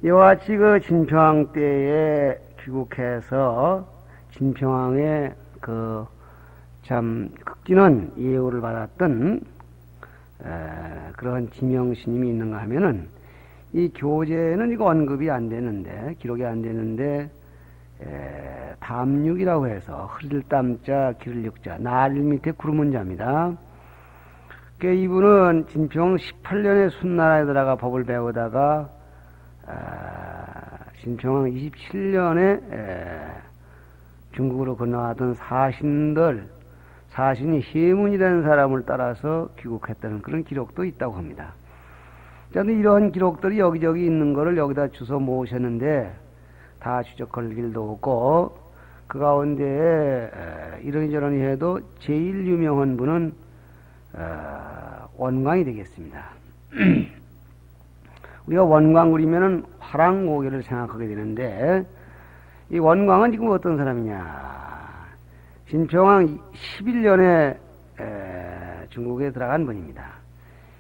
이와 같이 그 진평왕 때에 귀국해서 진평왕의 그 참 극진한 예우를 받았던 그런 지명스님이 있는가 하면은 이 교재는 이거 언급이 안 되는데, 기록이 안 되는데, 담육이라고 해서 흐릴 땀자 기를 육자 날 밑에 구름은 자입니다. 이분은 진평 18년에 순나라에 들어가 법을 배우다가 진평왕 27년에 중국으로 건너왔던 사신이 해문이라는 사람을 따라서 귀국했다는 그런 기록도 있다고 합니다. 그런데 이런 기록들이 여기저기 있는 거를 여기다 주워 모으셨는데 다 추적할 길도 없고, 그 가운데 이러니저러니 해도 제일 유명한 분은 원광이 되겠습니다. 우리가 원광 그리면은 화랑고개를 생각하게 되는데, 이 원광은 지금 어떤 사람이냐? 진평왕 11년에 중국에 들어간 분입니다.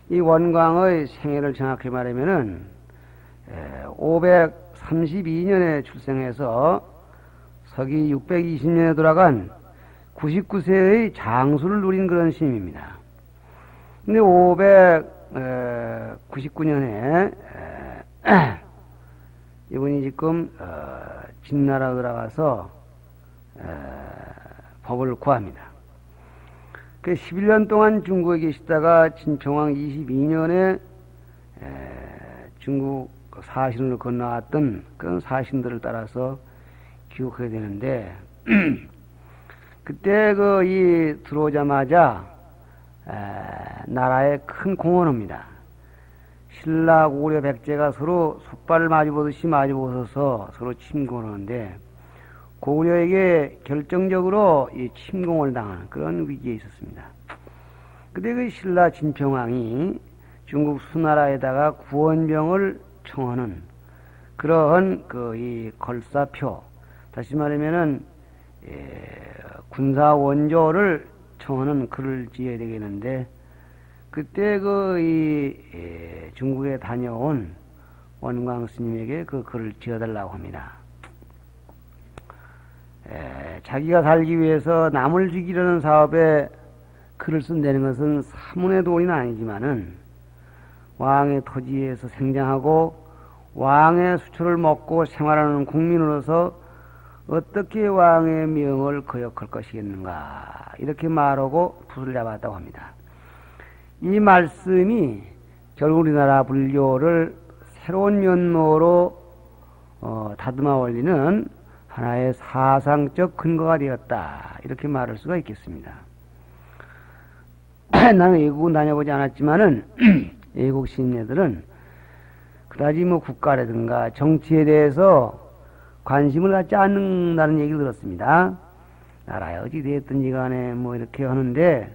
이 원광의 생애를 정확히 말하면은 532년에 출생해서 서기 620년에 돌아간 99세의 장수를 누린 그런 스님입니다. 근데 599년에 이분이 지금 진나라 들어가서 법을 구합니다. 그 11년 동안 중국에 계시다가 진평왕 22년에 중국 사신을 건너왔던 그런 사신들을 따라서 귀국하게 되는데, 그때 들어오자마자 나라에 큰 공헌합니다. 신라 고구려 백제가 서로 솥발을 마주보듯이 마주보셔서 서로 침공하는데, 고구려에게 결정적으로 이 침공을 당하는 그런 위기에 있었습니다. 그때 그 신라 진평왕이 중국 수나라에다가 구원병을 청하는 그러한 이 걸사표, 다시 말하면은 군사 원조를 청하는 글을 지어야 되겠는데, 그때 중국에 다녀온 원광 스님에게 그 글을 지어달라고 합니다. 자기가 살기 위해서 남을 죽이려는 사업에 글을 쓴다는 것은 사문의 도리는 아니지만은 왕의 토지에서 생장하고 왕의 수초를 먹고 생활하는 국민으로서 어떻게 왕의 명을 거역할 것이겠는가, 이렇게 말하고 붓을 잡았다고 합니다. 이 말씀이 결국 우리나라 불교를 새로운 면모로 다듬어 올리는 하나의 사상적 근거가 되었다, 이렇게 말할 수가 있겠습니다. 나는 외국은 다녀보지 않았지만은 외국 시인네들은 그다지 국가라든가 정치에 대해서 관심을 갖지 않는다는 얘기를 들었습니다. 나라에 어찌 됐든지 간에 이렇게 하는데,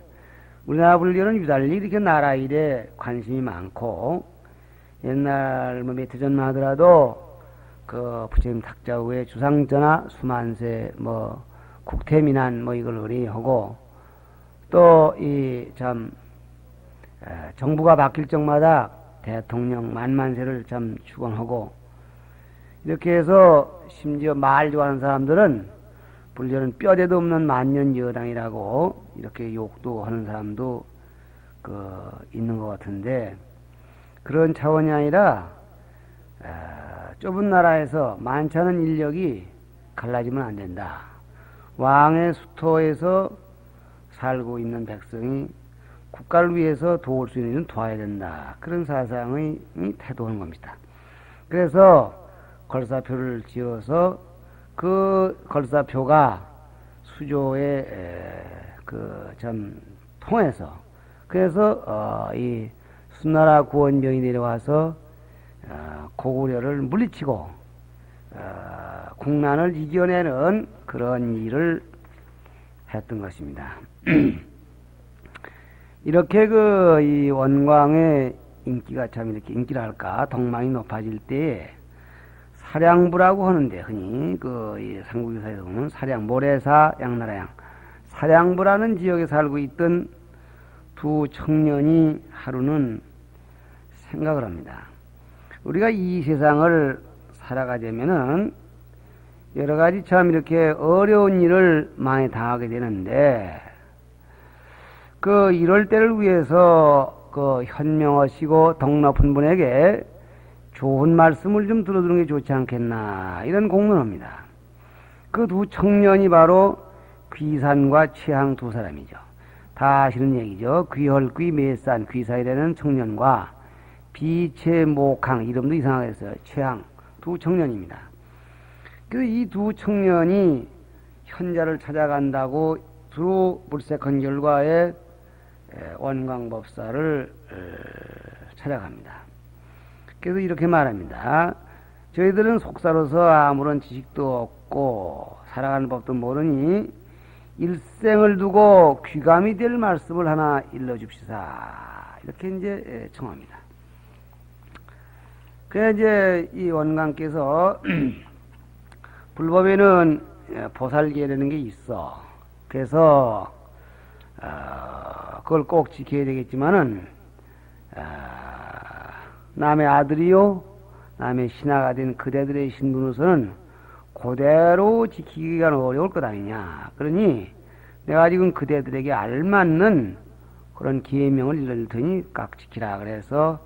우리나라 불교는 유달리 이렇게 나라 일에 관심이 많고, 옛날 몇 해 전만 하더라도 그 부처님 탁자 후에 주상전하 수만세 국태민안 이걸 의뢰하고, 또 정부가 바뀔 적마다 대통령 만만세를 축원하고, 이렇게 해서 심지어 말 좋아하는 사람들은 불교는 뼈대도 없는 만년 여당이라고 이렇게 욕도 하는 사람도 있는 것 같은데, 그런 차원이 아니라 좁은 나라에서 많지 않은 인력이 갈라지면 안 된다. 왕의 수토에서 살고 있는 백성이 국가를 위해서 도울 수 있는 일은 도와야 된다. 그런 사상의 태도하는 겁니다. 그래서 걸사표를 지어서 그 걸사표가 수조에 통해서, 그래서 이 수나라 구원병이 내려와서 고구려를 물리치고 국난을 이겨내는 그런 일을 했던 것입니다. 이렇게 이 원광의 인기가 이렇게 인기랄까 덕망이 높아질 때에 사량부라고 하는데, 흔히 이 삼국유사에서 보면 모래사 양나라양 사량부라는 지역에 살고 있던 두 청년이 하루는 생각을 합니다. 우리가 이 세상을 살아가자면은 여러 가지 참 이렇게 어려운 일을 많이 당하게 되는데 그 이럴 때를 위해서 그 현명하시고 덕 높은 분에게 좋은 말씀을 좀 들어주는 게 좋지 않겠나 이런 공론합니다. 그 두 청년이 바로 귀산과 최항 두 사람이죠. 다 아시는 얘기죠. 귀헐귀 매산 귀사이라는 청년과 비채목항 이름도 이상하게 했어요. 최항 두 청년입니다. 그 이 두 청년이 현자를 찾아간다고 두루 물색한 결과에 원광법사를 찾아갑니다. 그래서 이렇게 말합니다. 저희들은 속사로서 아무런 지식도 없고 살아가는 법도 모르니 일생을 두고 귀감이 될 말씀을 하나 일러줍시다. 이렇게 이제 청합니다. 그래 이제 이 원광께서 불법에는 보살계라는 게 있어. 그래서 그걸 꼭 지켜야 되겠지만은 남의 아들이요 남의 신하가 된 그대들의 신분으로서는 그대로 지키기가 어려울 것 아니냐. 그러니 내가 지금 그대들에게 알맞는 그런 계명을 일러줄 테니 깍 지키라. 그래서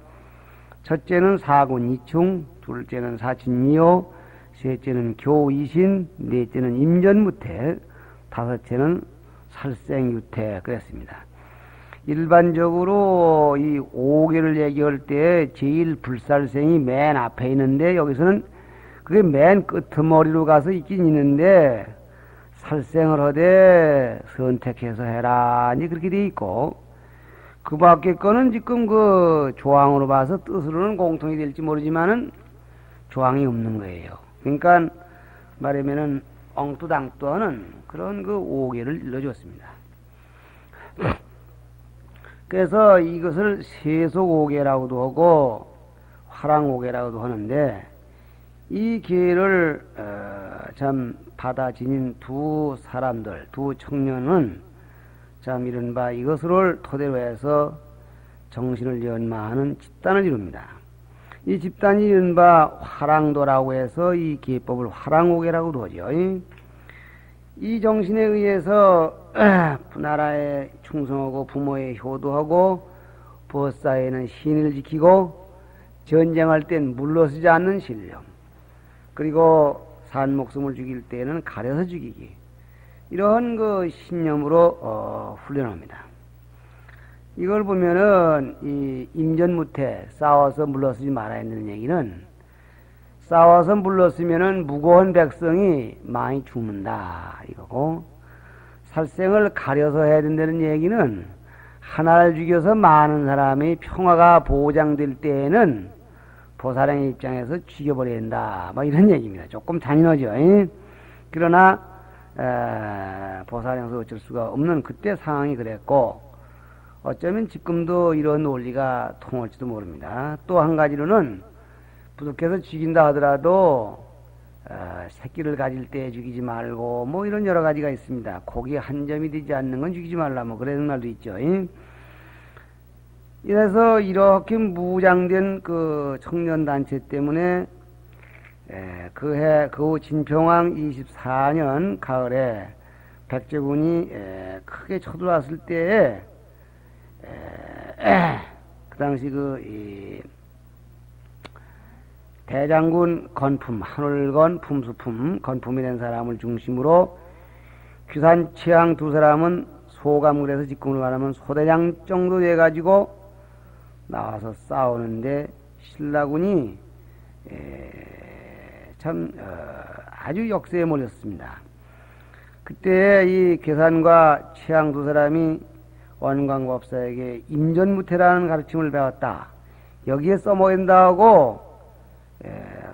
첫째는 사군이충, 둘째는 사친이요, 셋째는 교이신, 넷째는 임전무태, 다섯째는 살생유태 그랬습니다. 일반적으로 이 5개를 얘기할 때 제일 불살생이 맨 앞에 있는데 여기서는 그게 맨 끄트머리로 가서 있긴 있는데 살생을 하되 선택해서 해라 이제 그렇게 돼 있고 그 밖에 거는 지금 그 조항으로 봐서 뜻으로는 공통이 될지 모르지만은 조항이 없는 거예요. 그러니까 말하면은 엉뚜당뚜하는 그런 그 5개를 일러줬습니다. 그래서 이것을 세속오계라고도 하고 화랑오계라고도 하는데 이 기회를 참 받아 지닌 두 사람들, 두 청년은 참 이른바 이것을 토대로 해서 정신을 연마하는 집단을 이룹니다. 이 집단이 이른바 화랑도라고 해서 이 기법을 화랑오계라고도 하죠. 이 정신에 의해서 나라에 충성하고 부모에 효도하고 보사에는 신을 지키고 전쟁할 땐 물러서지 않는 신념 그리고 산 목숨을 죽일 때에는 가려서 죽이기 이러한 그 신념으로 훈련합니다. 이걸 보면은 이 임전무태 싸워서 물러서지 말아야 한다는 얘기는 싸워서 물러서면은 무고한 백성이 많이 죽는다 이거고 살생을 가려서 해야 된다는 얘기는 하나를 죽여서 많은 사람의 평화가 보장될 때에는 보살행의 입장에서 죽여버려야 된다 뭐 이런 얘기입니다. 조금 잔인하죠. 그러나 보살행에서 어쩔 수가 없는 그때 상황이 그랬고 어쩌면 지금도 이런 논리가 통할지도 모릅니다. 또 한 가지로는 부득해서 죽인다 하더라도 새끼를 가질 때 죽이지 말고 뭐 이런 여러 가지가 있습니다. 고기 한 점이 되지 않는 건 죽이지 말라 뭐 그런 말도 있죠. 이래서 이렇게 무장된 그 청년단체 때문에 그 진평왕 24년 가을에 백제군이 크게 쳐들어왔을 때에 그 당시 대장군 건품, 한올건 품수품, 건품이라는 사람을 중심으로 귀산 최항 두 사람은 소감글에서 직군을 말하면 소대장 정도 돼가지고 나와서 싸우는데 신라군이 참 아주 역세에 몰렸습니다. 그때 이 괴산과 최항 두 사람이 원광법사에게 임전무태라는 가르침을 배웠다. 여기에 써먹인다 하고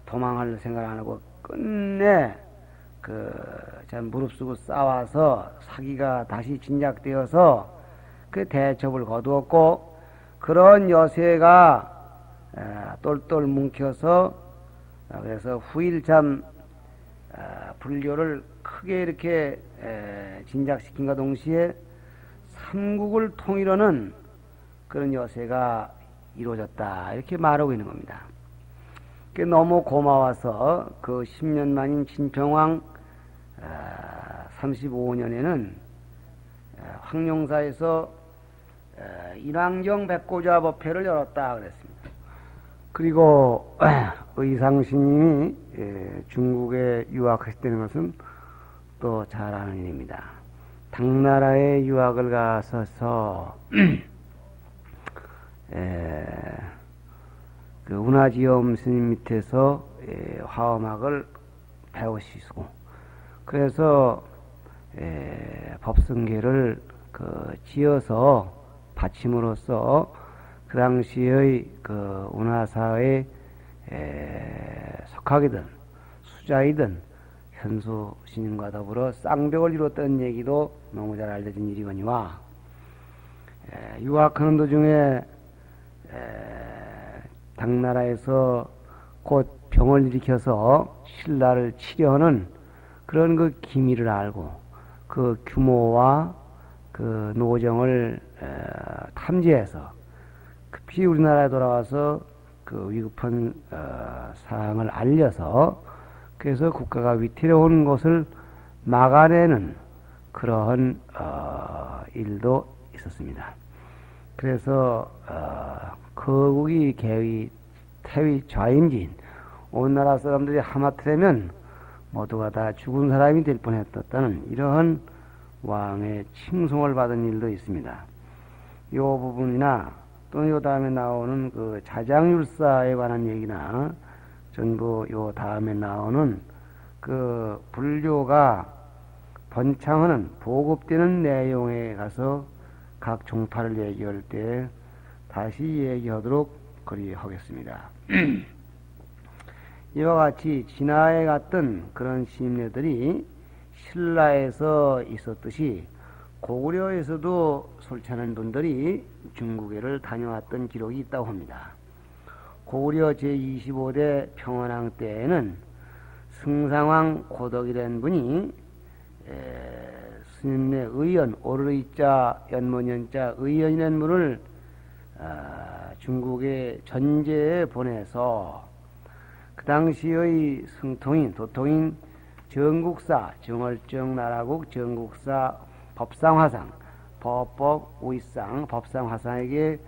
도망할 생각을 안 하고 끝내 참 무릅쓰고 싸워서 사기가 다시 진작되어서 그 대첩을 거두었고 그런 여세가 똘똘 뭉쳐서 그래서 후일 참 불교를 크게 이렇게 진작시킨과 동시에 삼국을 통일하는 그런 여세가 이루어졌다 이렇게 말하고 있는 겁니다. 너무 고마워서 그 10년 만인 진평왕 35년에는 황룡사에서 인왕경 백고자 법회를 열었다 그랬습니다. 그리고 의상스님이 중국에 유학했다는 것은 또 잘 아는 일입니다. 당나라에 유학을 가서서 그 운하지엄 스님 밑에서 화엄학을 배우시고, 그래서 법승계를 지어서 바침으로써 그 당시의 그 운하사의 석학이든 수자이든 현수 스님과 더불어 쌍벽을 이뤘다는 얘기도 너무 잘 알려진 일이거니와, 유학하는 도중에 당나라에서 곧 병을 일으켜서 신라를 치려하는 그런 그 기미를 알고 그 규모와 그 노정을 탐지해서 급히 우리나라에 돌아와서 그 위급한 사항을 알려서, 그래서 국가가 위태로운 것을 막아내는 그러한 일도 있었습니다. 그래서 거국이 개위 태위 좌임진 온 나라 사람들이 하마터면 모두가 다 죽은 사람이 될 뻔했다는 이러한 왕의 칭송을 받은 일도 있습니다. 이 부분이나 또 요 다음에 나오는 그 자장율사에 관한 얘기나 전부 요 다음에 나오는 그 불교가 번창하는 보급되는 내용에 가서 각 종파를 얘기할 때 다시 얘기하도록 그리하겠습니다. 이와 같이 진화에 갔던 그런 시인네들이 신라에서 있었듯이 고구려에서도 솔찬한 분들이 중국에를 다녀왔던 기록이 있다고 합니다. 고구려 제25대 평원왕 때에는 승상왕 고덕이라는 분이 스님네 의연, 오르이자 연문연자 의연이라는 분을 중국의 전제에 보내서 그 당시의 승통인, 도통인 정국사, 정월정 나라국 정국사 법상화상, 법법 우이상 법상화상에게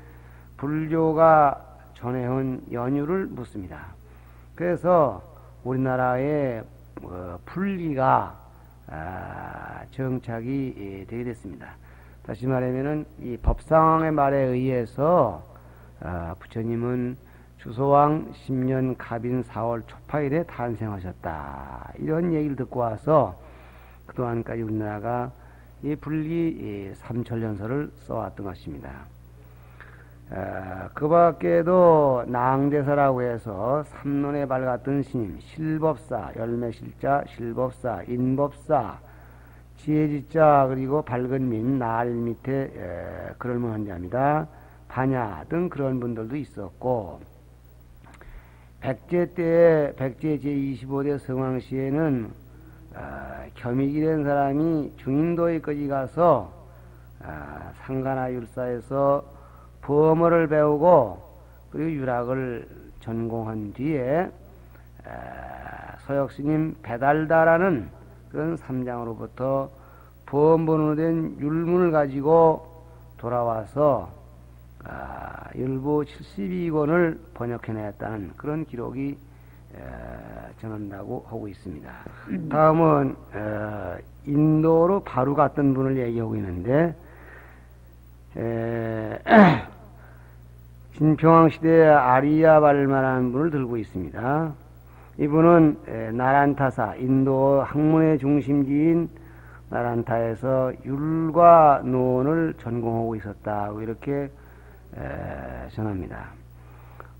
불교가 전해온 연유를 묻습니다. 그래서 우리나라의 불기가 정착이 되게 됐습니다. 다시 말하면은 이 법상의 말에 의해서 부처님은 주소왕 10년 갑인 4월 초파일에 탄생하셨다, 이런 얘기를 듣고 와서 그동안까지 우리나라가 이 불기 삼천년설을 써왔던 것입니다. 그 밖에도 낭대사라고 해서 삼론에 밝았던 스님, 실법사, 열매실자, 실법사, 인법사, 지혜지자, 그리고 밝은 민, 날 밑에 그럴만한 자입니다. 반야 등 그런 분들도 있었고, 백제 때에 백제 제25대 성왕시에는 겸익이라는 사람이 중인도에까지 가서 상가나 율사에서 범어를 배우고 그리고 유락을 전공한 뒤에 서역스님 배달다라는 그런 삼장으로부터 범번으로 된 율문을 가지고 돌아와서 일부 72권을 번역해냈다는 그런 기록이 전한다고 하고 있습니다. 다음은 인도로 바로 갔던 분을 얘기하고 있는데, 진평왕 시대에 아리야발마라는 분을 들고 있습니다. 이분은 나란타사, 인도 학문의 중심지인 나란타에서 율과 논을 전공하고 있었다고 이렇게 전합니다.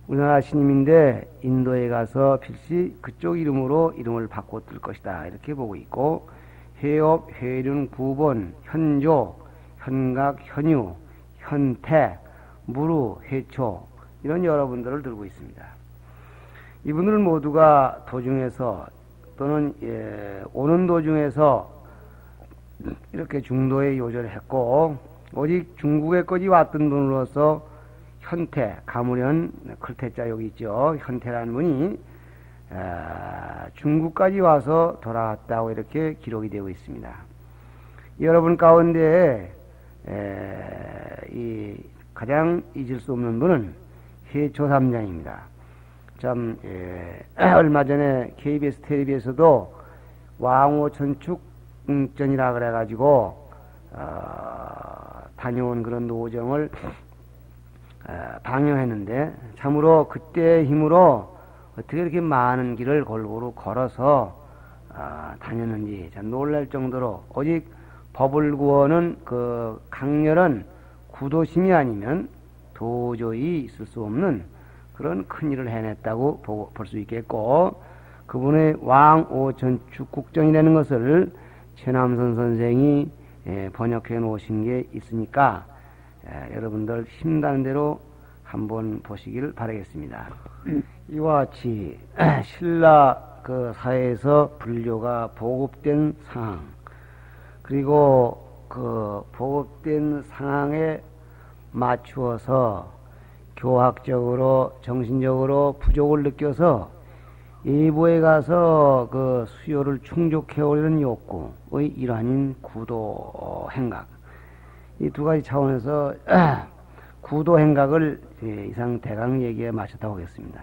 우리나라 신임인데 인도에 가서 필시 그쪽 이름으로 이름을 바꿨을 것이다, 이렇게 보고 있고, 해업, 해륜, 구본, 현조, 현각, 현유, 현태, 무루, 해초, 이런 여러분들을 들고 있습니다. 이분들 모두가 도중에서 또는 오는 도중에서 이렇게 중도에 요절을 했고, 오직 중국에까지 왔던 분으로서 현태, 가무련, 클태자 여기 있죠. 현태라는 분이 중국까지 와서 돌아왔다고 이렇게 기록이 되고 있습니다. 여러분 가운데 이 가장 잊을 수 없는 분은 해초삼장입니다. 참 얼마 전에 KBS 텔레비에서도 왕호 전축전이라 그래가지고 다녀온 그런 노정을 방영했는데 참으로 그때의 힘으로 어떻게 이렇게 많은 길을 골고루 걸어서 다녔는지 참 놀랄 정도로 오직 법을 구하는 그 강렬한 구도심이 아니면 도저히 있을 수 없는 그런 큰 일을 해냈다고 볼 수 있겠고, 그분의 왕오 전축국정이라는 것을 최남선 선생이 번역해 놓으신 게 있으니까 여러분들 힘나는 대로 한번 보시기를 바라겠습니다. 이와 같이 신라 그 사회에서 불교가 보급된 상황, 그리고 그 보급된 상황에 맞추어서 교학적으로 정신적으로 부족을 느껴서 일부에 가서 그 수요를 충족해 오려는 욕구의 일환인 구도 행각, 이 두 가지 차원에서 구도 행각을 이상 대강 얘기에 마쳤다고 하겠습니다.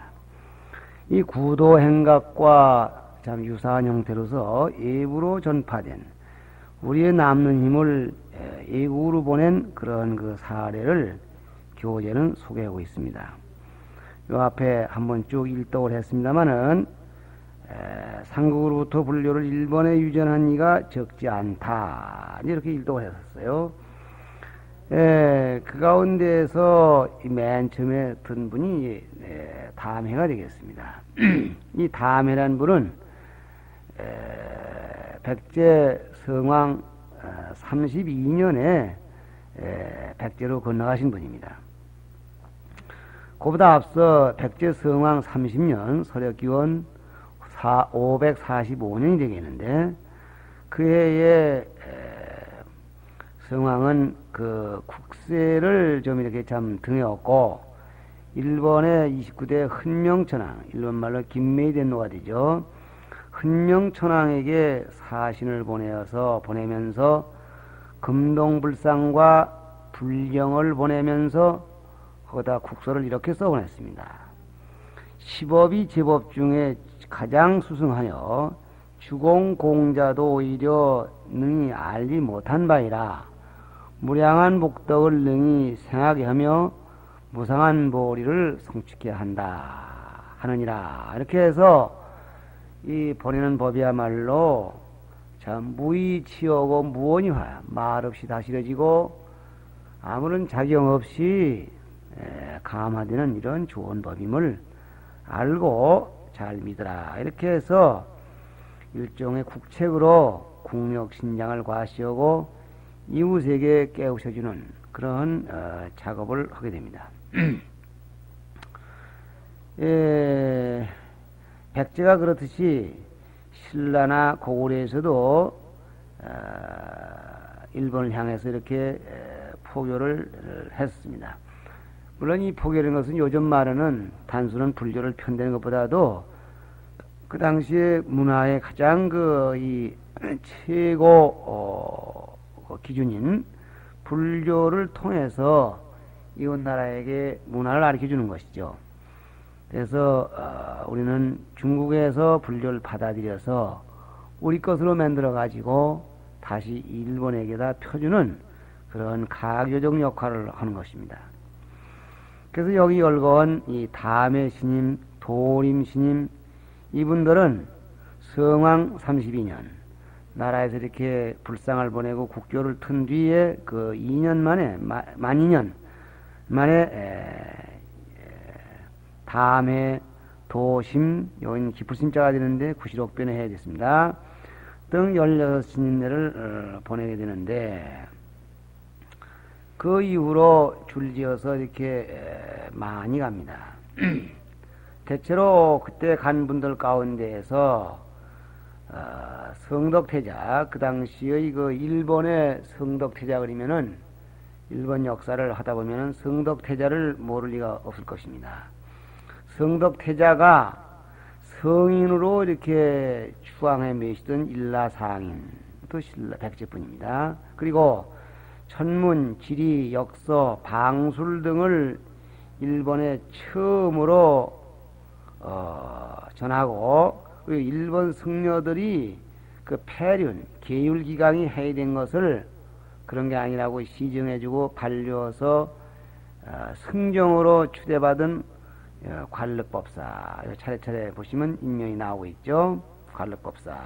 이 구도 행각과 참 유사한 형태로서 일부로 전파된 우리의 남는 힘을 외국으로 보낸 그런 그 사례를 교재는 소개하고 있습니다. 요 앞에 한번 쭉 일독을 했습니다마는 삼국으로부터 불교를 일본에 유전한 이가 적지 않다 이렇게 일독을 했었어요. 그 가운데에서 맨 처음에 든 분이 담해가 되겠습니다. 이 담해란 분은 백제 성왕 32년에 백제로 건너가신 분입니다. 그보다 앞서 백제 성왕 30년 서력기원 545년이 되겠는데, 그 해에 성왕은 그 국세를 좀 이렇게 참 등에 업고 일본의 29대 흔명천황, 일본말로 김메이덴노가 되죠. 흔명천황에게 사신을 보내면서 금동불상과 불경을 보내면서 거기다 국서를 이렇게 써보냈습니다. 시법이 제법 중에 가장 수승하여 주공공자도 오히려 능히 알지 못한 바이라 무량한 복덕을 능히 생하게 하며 무상한 보리를 성취케 한다 하느니라. 이렇게 해서 이 보내는 법이야말로 참 무의치하고 무언이화, 말없이 다스려지고 아무런 작용 없이 감화되는 이런 좋은 법임을 알고 잘 믿으라. 이렇게 해서 일종의 국책으로 국력신장을 과시하고 이웃에게 깨우쳐주는 그런 작업을 하게 됩니다. 백제가 그렇듯이 신라나 고구려에서도 일본을 향해서 이렇게 포교를 했습니다. 물론 이 포교라는 것은 요즘 말에는 단순한 불교를 편대는 것보다도 그 당시에 문화의 가장 이 최고 기준인 불교를 통해서 이웃 나라에게 문화를 가르쳐 주는 것이죠. 그래서 우리는 중국에서 불교를 받아들여서 우리 것으로 만들어 가지고 다시 일본에게다 펴주는 그런 가교적 역할을 하는 것입니다. 그래서 여기 열거한 이 담해 스님, 도림 스님, 이분들은 성왕 32년 나라에서 이렇게 불상을 보내고 국교를 튼 뒤에 그 2년 만에, 만 2년 만에 담해, 도심, 여긴 기풀심자가 되는데 구시록변에 해야 됐습니다. 등 16스님네를 보내게 되는데, 그 이후로 줄지어서 이렇게 많이 갑니다. 대체로 그때 간 분들 가운데에서 성덕태자, 그 당시의 그 일본의 성덕태자 그러면은 일본 역사를 하다 보면은 성덕태자를 모를 리가 없을 것입니다. 성덕태자가 성인으로 이렇게 추앙해 매시던 일라상인 또 백제뿐입니다. 그리고 천문, 지리, 역서, 방술 등을 일본에 처음으로 전하고, 그리고 일본 승려들이 그 폐륜, 계율기강이 해이된 것을 그런 게 아니라고 시정해주고 반려서 승정으로 추대받은 관륵법사. 차례차례 보시면 인명이 나오고 있죠. 관륵법사.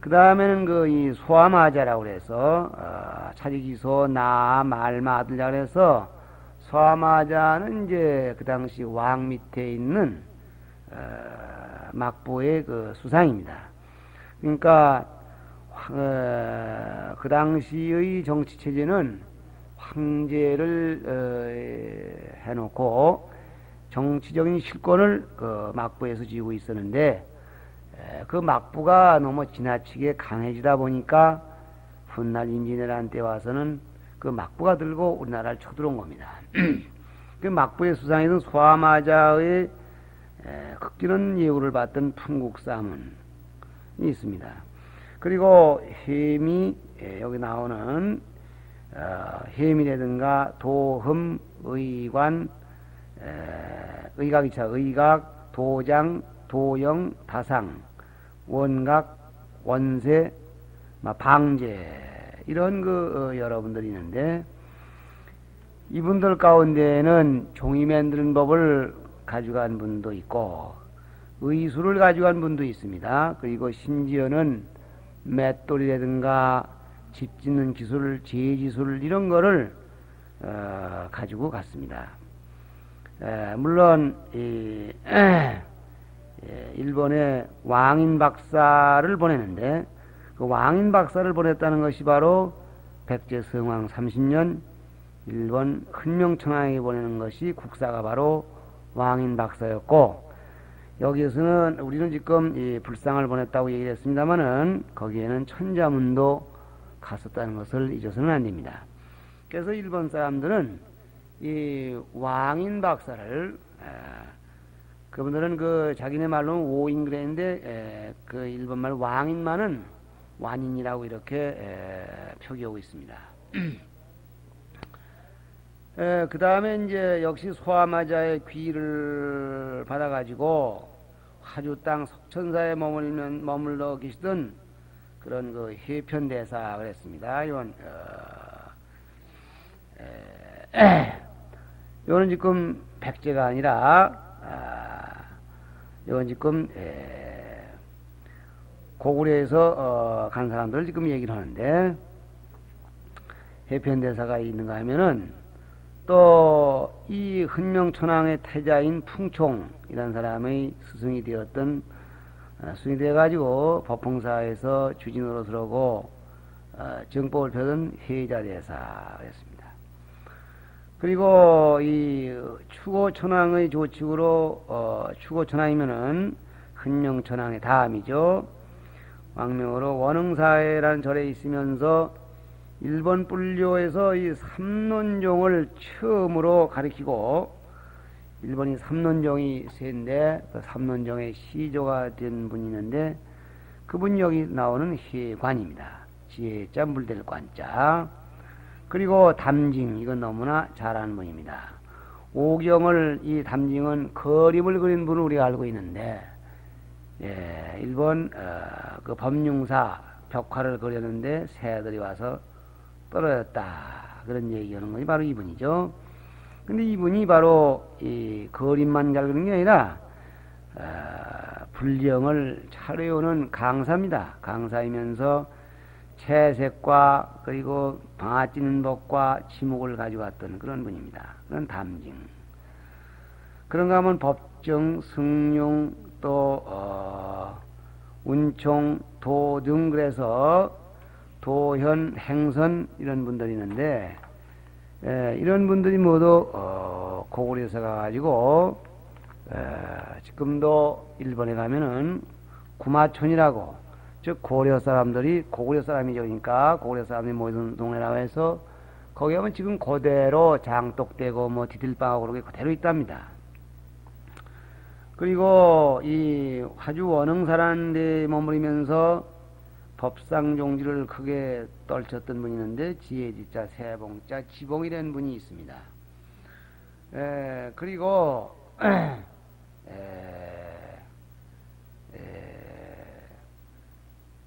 그 다음에는 이 소아마자라고 그래서 차지기소, 나, 말마, 아들자 그래서 소아마자는 이제 그 당시 왕 밑에 있는 막부의 그 수상입니다. 그러니까 그 당시의 정치 체제는 황제를 해놓고 정치적인 실권을 그 막부에서 쥐고 있었는데, 그 막부가 너무 지나치게 강해지다 보니까 훗날 임진왜란 때 와서는 그 막부가 들고 우리나라를 쳐들어온 겁니다. 그 막부의 수상에는 소아마자의 극진한 예우를 받던 풍국사문이 있습니다. 그리고 해미, 여기 나오는 해미라든가 도흠, 의관, 의각이차, 의각, 도장, 도영, 다상, 원각, 원세, 방제, 이런 여러분들이 있는데, 이분들 가운데는 종이 만드는 법을 가져간 분도 있고 의술을 가져간 분도 있습니다. 그리고 심지어는 맷돌이라든가 집 짓는 기술, 제기술 이런 거를 가지고 갔습니다. 물론 일본에 왕인 박사를 보내는데, 그 왕인 박사를 보냈다는 것이 바로 백제 성왕 30년 일본 흔명천황에게 보내는 것이 국사가 바로 왕인 박사였고, 여기에서는 우리는 지금 이 불상을 보냈다고 얘기를 했습니다마는 거기에는 천자문도 갔었다는 것을 잊어서는 안 됩니다. 그래서 일본 사람들은 이 왕인 박사를 그분들은 그 자기네 말로는 오인 그랬는데 그 일본말 왕인만은 완인이라고 이렇게 표기하고 있습니다. 그 다음에 이제 역시 소아마자의 귀를 받아가지고 화주 땅 석천사에 머물러 계시던 그런 그 해편대사 그랬습니다. 이거는 지금 백제가 아니라 이건 지금 고구려에서 간 사람들을 지금 얘기를 하는데, 해편대사가 있는가 하면은 또 이 흔명천황의 태자인 풍총이라는 사람의 스승이 되었던 스승이 되어가지고 법흥사에서 주진으로 들어오고 정법을 펴던 해자대사였습니다. 그리고 이 추고천황의 조칙으로 추고천황이면은 흔명천황의 다음이죠. 왕명으로 원흥사회라는 절에 있으면서 일본 불교에서 이 삼론종을 처음으로 가리키고, 일본이 삼론종이 셋인데 그 삼론종의 시조가 된 분이 있는데, 그분이 여기 나오는 해관입니다. 지혜자 물될 관자. 그리고 담징, 이건 너무나 잘 아는 분입니다. 오경을, 이 담징은 그림을 그린 분을 우리가 알고 있는데, 일본 그 법융사 벽화를 그렸는데 새들이 와서 떨어졌다, 그런 얘기하는 것이 바로 이분이죠. 근데 이분이 바로 이 그림만 잘 그리는 게 아니라 불령을 차려오는 강사입니다. 강사이면서 채색과 그리고 방아 찌는 법과 지목을 가져왔던 그런 분입니다. 그런 담징. 그런가 하면 법정, 승용, 또 운총, 도등, 그래서 도현, 행선 이런 분들이 있는데, 이런 분들이 모두 고구려에서 가가지고 지금도 일본에 가면은 구마촌이라고, 즉 고려 사람들이, 고구려 사람이죠. 그러니까 고구려 사람들이 모이던 동네라고 해서 거기 가면 지금 그대로 장독대고 뭐 디딜방하고 그렇게 그대로 있답니다. 그리고 이 화주 원흥사라는 데 머무르면서 법상 종지를 크게 떨쳤던 분이 있는데 지혜지자 세봉자 지봉이라는 분이 있습니다. 그리고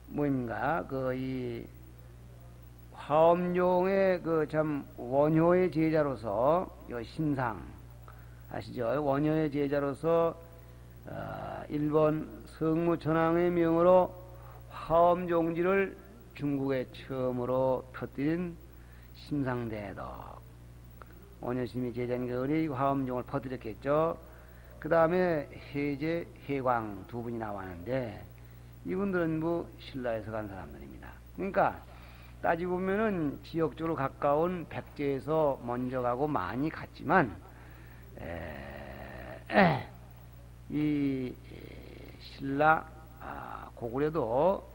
뭐입니까? 이 화엄종의 참 원효의 제자로서 신상 아시죠? 원효의 제자로서 일본 성무천황의 명으로 화엄종지를 중국에 처음으로 터뜨린 심상대덕 원효심이 제자니까 의리 화엄종을 퍼뜨렸겠죠. 그 다음에 해제, 해광 두 분이 나왔는데 이분들은 뭐 신라에서 간 사람들입니다. 그러니까 따지고 보면은 지역적으로 가까운 백제에서 먼저 가고 많이 갔지만 이 신라 고구려도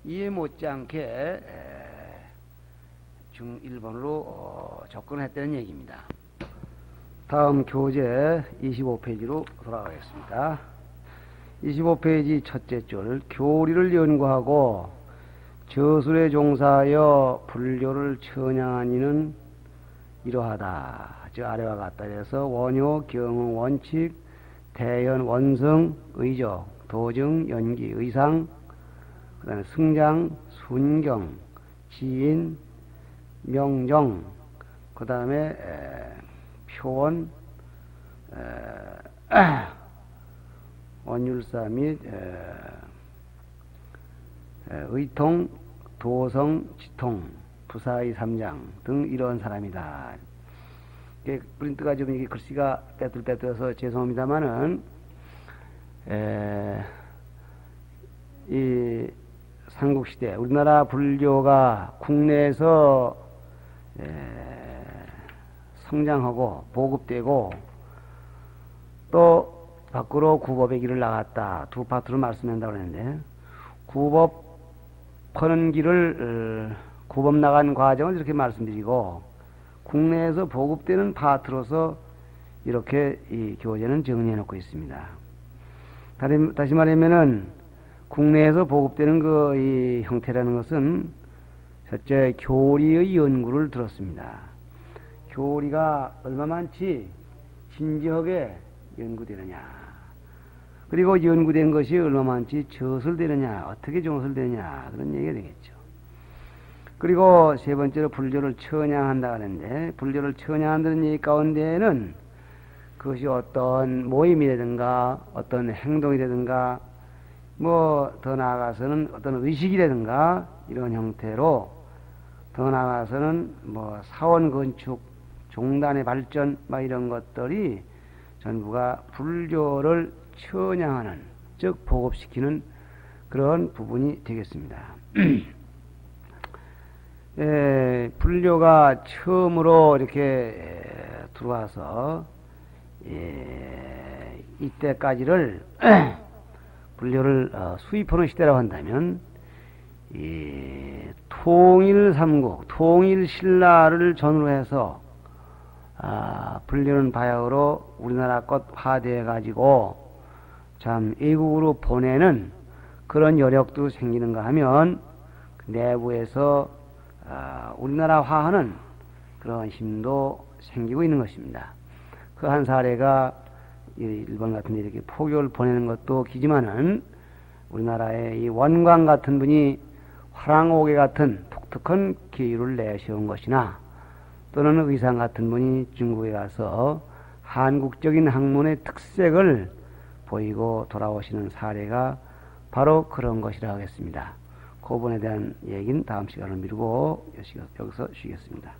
이에 못지않게 중일본으로 접근했다는 얘기입니다. 다음 교재 25페이지로 돌아가겠습니다. 25페이지 첫째 줄 교리를 연구하고 저술에 종사하여 불교를 처냥한 이는 이러하다. 즉 아래와 같다. 그래서 원효, 경흥, 원칙, 대연, 원성, 의적, 도증, 연기, 의상, 그 다음에 승장, 순경, 지인, 명정, 그 다음에 표원, 원율사 및 의통, 도성, 지통, 부사의 삼장 등 이런 사람이다. 프린트가 좀 이게 글씨가 빼뚤빼뚤해서 죄송합니다만은 이 삼국시대 우리나라 불교가 국내에서 성장하고 보급되고 또 밖으로 구법의 길을 나갔다. 두 파트로 말씀한다고 했는데 구법 퍼는 길을 구법 나간 과정을 이렇게 말씀드리고 국내에서 보급되는 파트로서 이렇게 이 교재는 정리해 놓고 있습니다. 다시 말하면은 국내에서 보급되는 이 형태라는 것은 첫째 교리의 연구를 들었습니다. 교리가 얼마만치 진지하게 연구되느냐, 그리고 연구된 것이 얼마만치 저술되느냐, 어떻게 저술되느냐, 그런 얘기가 되겠죠. 그리고 세 번째로 불교를 처냥한다 하는데 불교를 처냥한다는 얘기 가운데에는 그것이 어떤 모임이라든가 어떤 행동이라든가 뭐 더 나아가서는 어떤 의식이라든가 이런 형태로 더 나아가서는 뭐 사원 건축, 종단의 발전 막 이런 것들이 전부가 불교를 처냥하는, 즉 보급시키는 그런 부분이 되겠습니다. 불교가 처음으로 이렇게 들어와서 이때까지를 불교를 수입하는 시대라고 한다면 통일 삼국, 통일 신라를 전후로 해서 불교는 바야흐로 우리나라 것 화대해 가지고 참 외국으로 보내는 그런 여력도 생기는가 하면 내부에서 우리나라화하는 그런 힘도 생기고 있는 것입니다. 그 한 사례가 일본 같은 데 이렇게 포교를 보내는 것도 기지만은 우리나라의 이 원광 같은 분이 화랑오개 같은 독특한 기율을 내세운 것이나 또는 의상 같은 분이 중국에 가서 한국적인 학문의 특색을 보이고 돌아오시는 사례가 바로 그런 것이라 하겠습니다. 그 부분에 대한 얘기는 다음 시간을 미루고 여기서 쉬겠습니다.